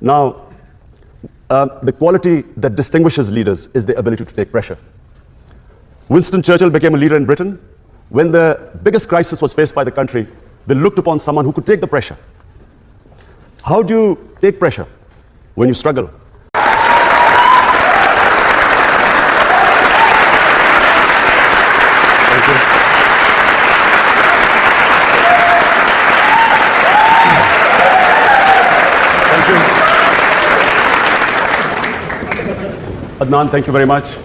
Now, the quality that distinguishes leaders is the ability to take pressure. Winston Churchill became a leader in Britain. When the biggest crisis was faced by the country, they looked upon someone who could take the pressure. How do you take pressure? When you struggle. Thank you. Thank you. Adnan, thank you very much.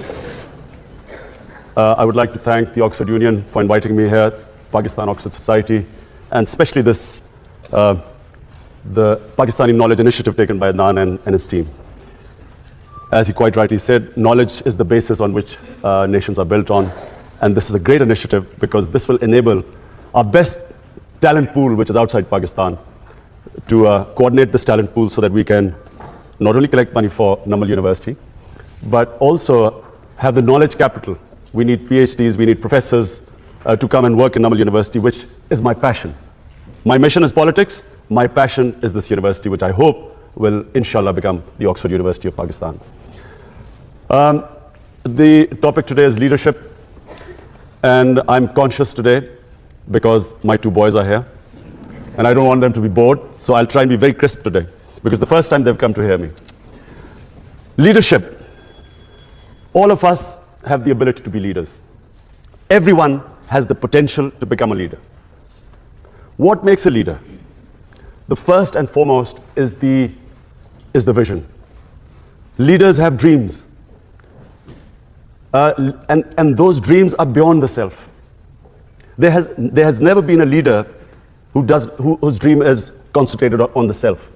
I would like to thank the Oxford Union for inviting me here, Pakistan Oxford Society, and especially this, the Pakistani Knowledge Initiative taken by Adnan and his team. As he quite rightly said, knowledge is the basis on which nations are built on, and this is a great initiative because this will enable our best talent pool, which is outside Pakistan, to coordinate this talent pool so that we can not only collect money for Namal University, but also have the knowledge capital. We need PhDs, we need professors to come and work in Namal University, which is my passion. My mission is politics, my passion is this university, which I hope will, inshallah, become the Oxford University of Pakistan. The topic today is leadership, and I'm conscious today because my two boys are here, and I don't want them to be bored, so I'll try and be very crisp today, because the first time they've come to hear me. Leadership. All of us have the ability to be leaders. Everyone has the potential to become a leader. What makes a leader? The first and foremost is the vision. Leaders have dreams. And those dreams are beyond the self. There has never been a leader whose dream is concentrated on the self.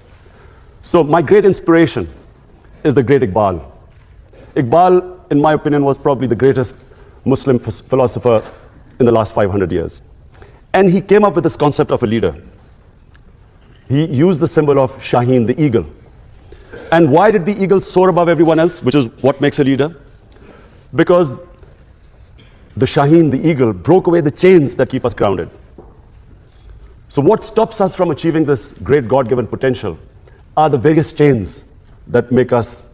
So my great inspiration is the great Iqbal. Iqbal, in my opinion, was probably the greatest Muslim philosopher in the last 500 years. And he came up with this concept of a leader. He used the symbol of Shaheen, the eagle. And why did the eagle soar above everyone else, which is what makes a leader? Because the Shaheen, the eagle, broke away the chains that keep us grounded. So what stops us from achieving this great God-given potential are the various chains that make us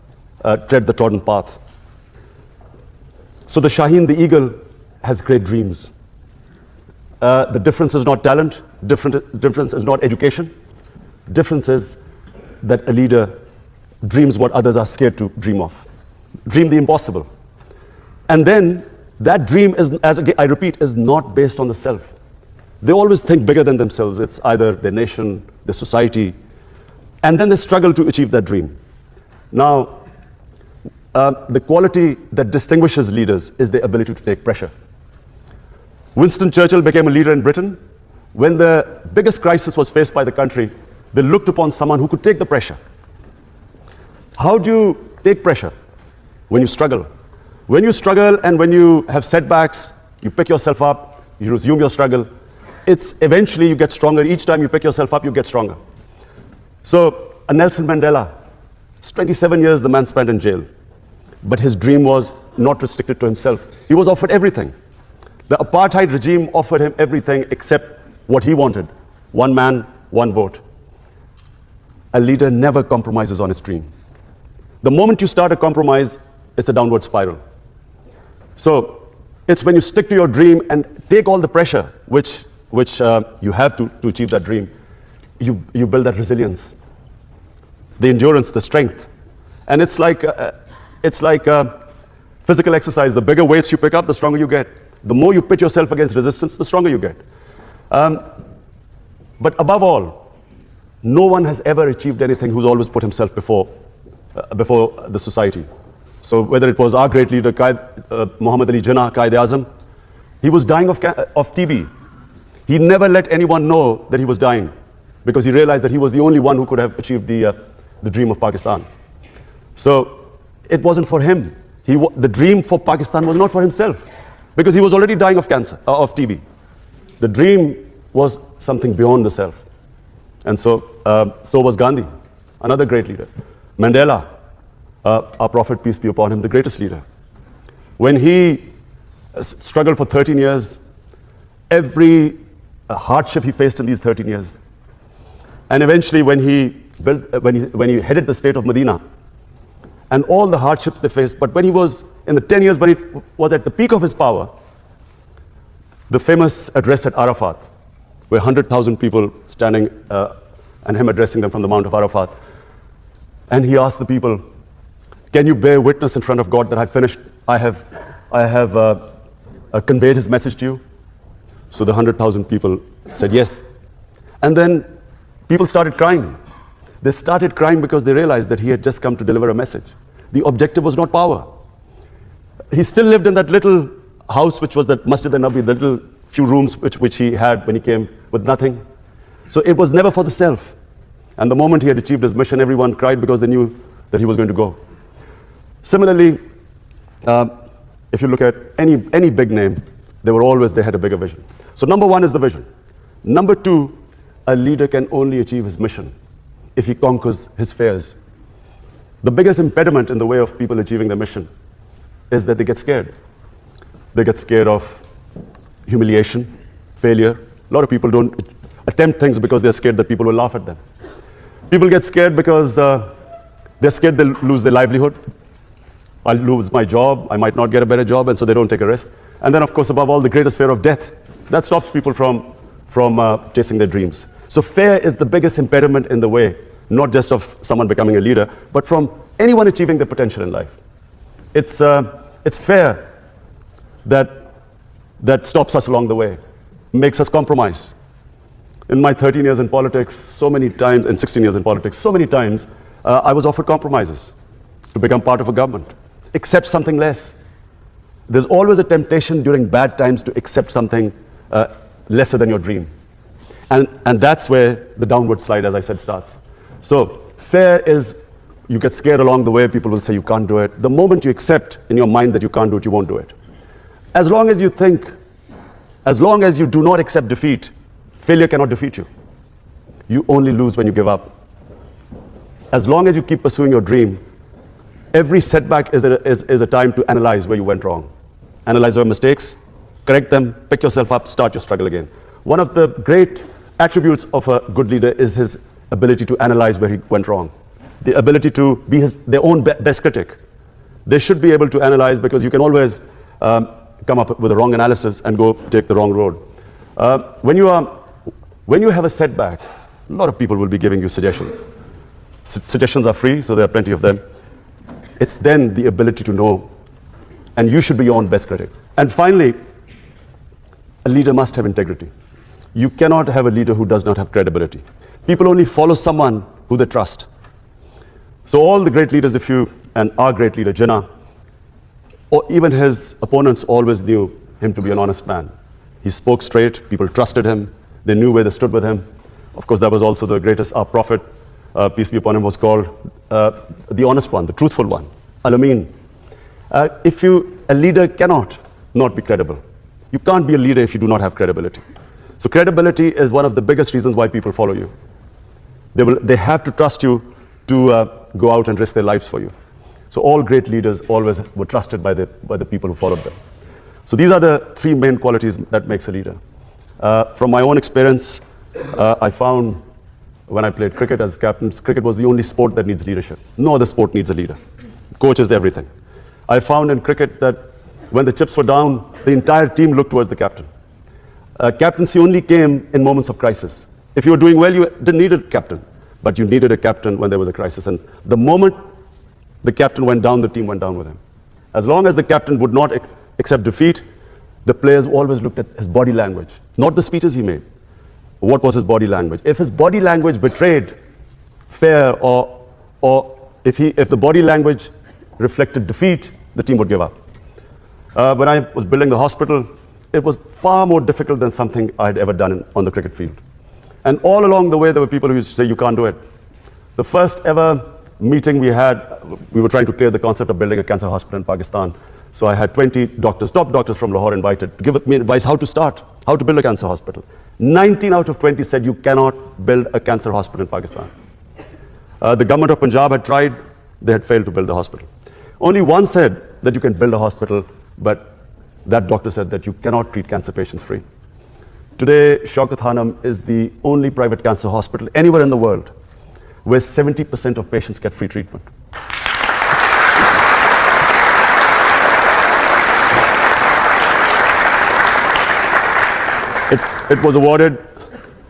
tread the trodden path. So the Shaheen, the eagle, has great dreams. The difference is not talent, difference is not education. Difference is that a leader dreams what others are scared to dream of. Dream the impossible. And then that dream is, as I repeat, is not based on the self. They always think bigger than themselves. It's either their nation, their society, and then they struggle to achieve that dream. Now, the quality that distinguishes leaders is the ability to take pressure. Winston Churchill became a leader in Britain. When the biggest crisis was faced by the country, they looked upon someone who could take the pressure. How do you take pressure? When you struggle. When you struggle and when you have setbacks, you pick yourself up, you resume your struggle. It's eventually you get stronger. Each time you pick yourself up, you get stronger. So, Nelson Mandela, 27 years the man spent in jail. But his dream was not restricted to himself. He was offered everything. The apartheid regime offered him everything except what he wanted. One man, one vote. A leader never compromises on his dream. The moment you start a compromise, it's a downward spiral. So it's when you stick to your dream and take all the pressure which you have to achieve that dream, you build that resilience, the endurance, the strength. And it's like physical exercise. The bigger weights you pick up, the stronger you get. The more you pit yourself against resistance, the stronger you get. But above all, no one has ever achieved anything who's always put himself before the society. So whether it was our great leader, Muhammad Ali Jinnah, Qaid-e-Azam, he was dying of TB. He never let anyone know that he was dying because he realized that he was the only one who could have achieved the dream of Pakistan. So it wasn't for him. The dream for Pakistan was not for himself because he was already dying of cancer, of TB. The dream was something beyond the self. And so was Gandhi, another great leader. Mandela, our Prophet, peace be upon him, the greatest leader. When he struggled for 13 years, every hardship he faced in these 13 years, and eventually when he when he headed the state of Medina, and all the hardships they faced. But when he was in the 10 years when he was at the peak of his power, the famous address at Arafat, where 100,000 people standing and him addressing them from the Mount of Arafat, and he asked the people, "Can you bear witness in front of God that I have conveyed his message to you?" So the 100,000 people said yes. And then people started crying. They started crying because they realized that he had just come to deliver a message. The objective was not power. He still lived in that little house, which was the Masjid al-Nabi, the little few rooms which he had when he came with nothing. So it was never for the self. And the moment he had achieved his mission, everyone cried because they knew that he was going to go. Similarly, if you look at any big name, they had a bigger vision. So number one is the vision. Number two, a leader can only achieve his mission if he conquers his fears. The biggest impediment in the way of people achieving their mission is that they get scared. They get scared of humiliation, failure. A lot of people don't attempt things because they're scared that people will laugh at them. People get scared because they're scared they'll lose their livelihood. I'll lose my job, I might not get a better job, and so they don't take a risk. And then, of course, above all, the greatest fear of death. That stops people from chasing their dreams. So fear is the biggest impediment in the way, not just of someone becoming a leader, but from anyone achieving their potential in life. It's fear that stops us along the way, makes us compromise. In my 13 years in politics, so many times, and 16 years in politics, so many times, I was offered compromises to become part of a government, accept something less. There's always a temptation during bad times to accept something lesser than your dream. And that's where the downward slide, as I said, starts. So fear is, you get scared along the way, people will say you can't do it. The moment you accept in your mind that you can't do it, you won't do it. As long as you do not accept defeat, failure cannot defeat you. You only lose when you give up. As long as you keep pursuing your dream, every setback is a time to analyze where you went wrong. Analyze your mistakes, correct them, pick yourself up, start your struggle again. One of the great attributes of a good leader is his ability to analyze where he went wrong. The ability to be their own best critic. They should be able to analyze, because you can always come up with a wrong analysis and go take the wrong road. When you have a setback, a lot of people will be giving you suggestions. Suggestions are free, so there are plenty of them. It's then the ability to know, and you should be your own best critic. And finally, a leader must have integrity. You cannot have a leader who does not have credibility. People only follow someone who they trust. So all the great leaders, and our great leader, Jinnah, or even his opponents always knew him to be an honest man. He spoke straight, people trusted him, they knew where they stood with him. Of course, that was also the greatest, our prophet, peace be upon him, was called the honest one, the truthful one, Al-Amin. A leader cannot not be credible. You can't be a leader if you do not have credibility. So credibility is one of the biggest reasons why people follow you. They have to trust you to go out and risk their lives for you. So all great leaders always were trusted by the people who followed them. So these are the three main qualities that makes a leader. From my own experience, I found when I played cricket as captain, cricket was the only sport that needs leadership. No other sport needs a leader. Coach is everything. I found in cricket that when the chips were down, the entire team looked towards the captain. Captaincy only came in moments of crisis. If you were doing well, you didn't need a captain, but you needed a captain when there was a crisis. And the moment the captain went down, the team went down with him. As long as the captain would not accept defeat, the players always looked at his body language, not the speeches he made. What was his body language? If his body language betrayed fear, or if the body language reflected defeat, the team would give up. When I was building the hospital, it was far more difficult than something I'd ever done on the cricket field. And all along the way, there were people who used to say, you can't do it. The first ever meeting we had, we were trying to clear the concept of building a cancer hospital in Pakistan. So I had 20 doctors, top doctors from Lahore invited to give me advice how to build a cancer hospital. 19 out of 20 said you cannot build a cancer hospital in Pakistan. The government of Punjab had tried, they had failed to build the hospital. Only one said that you can build a hospital, but that doctor said that you cannot treat cancer patients free. Today, Shaukat Hanum is the only private cancer hospital anywhere in the world. where 70% of patients get free treatment. It was awarded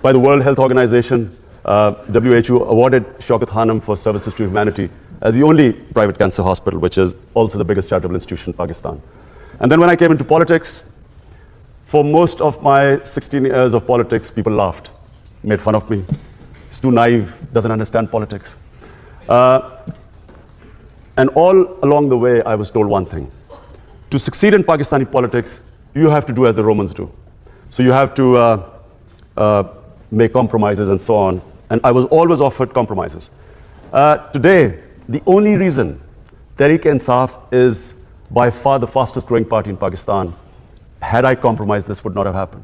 by the World Health Organization, WHO awarded Shaukat Khanum for services to humanity as the only private cancer hospital, which is also the biggest charitable institution in Pakistan. And then when I came into politics, for most of my 16 years of politics, people laughed, made fun of me. He's too naive, doesn't understand politics. And all along the way, I was told one thing. To succeed in Pakistani politics, you have to do as the Romans do. So you have to make compromises and so on. And I was always offered compromises. Today, the only reason Tehreek-e-Insaf is by far the fastest growing party in Pakistan, had I compromised, this would not have happened.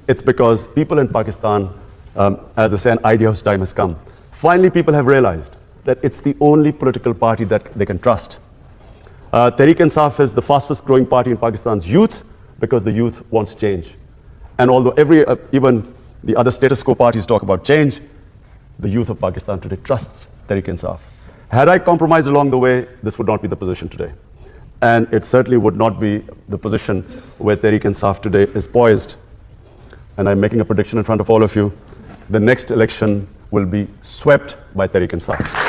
It's because people in Pakistan, as I say, an idea whose time has come. Finally, people have realized that it's the only political party that they can trust. Tehreek-e-Insaf is the fastest growing party in Pakistan's youth because the youth wants change. And although even the other status quo parties talk about change, the youth of Pakistan today trusts Tehreek-e-Insaf. Had I compromised along the way, this would not be the position today. And it certainly would not be the position where Tehreek-e-Insaf today is poised. And I'm making a prediction in front of all of you. The next election will be swept by Tehreek-e-Insaf.